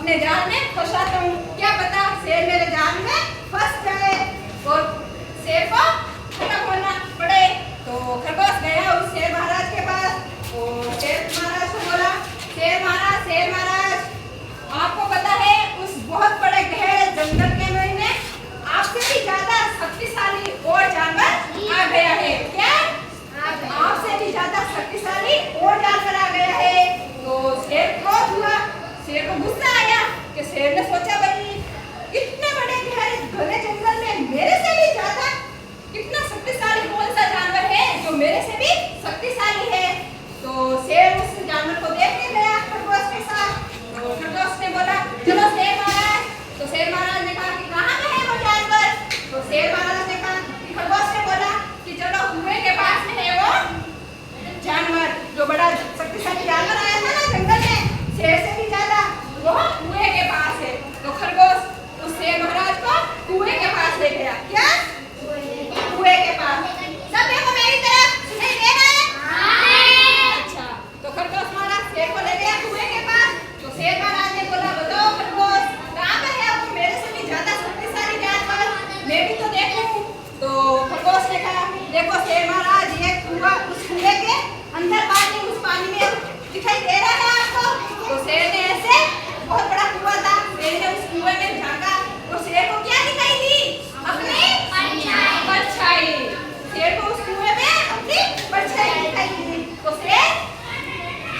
अपने जाल में फंसाता हूँ। क्या पता शेर मेरे जाल में फंस जाए और शेर को खत्म होना पड़े। तो खरगोश गया उस शेर महाराज के पास और शेर महाराज को बोला, शेर महाराज, आपको पता है उस बहुत बड़े गहरे जंगल के में आपसे भी ज्यादा शक्तिशाली और जानवर आ गया है। क्या? आपसे भी ज्यादा शक्तिशाली और जानवर आ गया है। तो शेर क्रोध हुआ, शेर को गुस्सा आया कि शेर ने सोचा भाई इतने बड़े गहरे घने जंगल में मेरे से भी ज्यादा इतना शक्तिशाली कौन सा जानवर है जो मेरे से भी शक्तिशाली है। तो शेर उस जानवर को देखने गया खरगोश के साथ। तो खरगोश ने बोला चलो शेर महाराज। तो शेर महाराज ने कहा कि कहाँ है वो जानवर। तो शेर महाराज ने कहा कि खरगोश ने बोला कि चलो कुएं के पास में है वो जानवर, जो बड़ा शक्तिशाली जानवर आया था ना जंगल में शेर से भी ज्यादा, वो कुएं के पास है। तो खरगोश उस शेर महाराज को कुएं के पास ले गया। क्या? कुएं के पास। सब देखो मेरी तरफ, सुनाई दे रहा है? हाँ। अच्छा, तो खरगोश महाराज शेर को ले गया कुएं के पास। तो शेर महाराज ने बोला बताओ खरगोश कहाँ पे है वो मेरे से भी ज्यादा शक्तिशाली जानवर, मैं भी तो देखूं। तो खरगोश ने कहा देखो शेर महाराज ये कुआं, उस कुएं के अंदर पानी, उस पानी में दिखाई दे रहा है आपको। तो शेर ने ऐसे बहुत बड़ा कुआं था, शेर ने उस कुएं में झांका और शेर को क्या दिखाई दी? अपनी परछाई। शेर को उस कुएं में अपनी परछाई दिखाई दी। तो शेर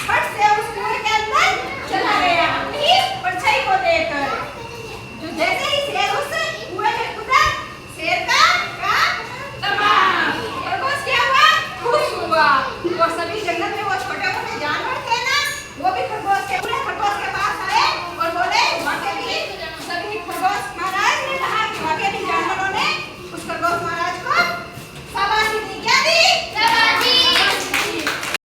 फट से उस कुएं के अंदर चला गया अपनी परछाई को देखकर। जो जैसे ही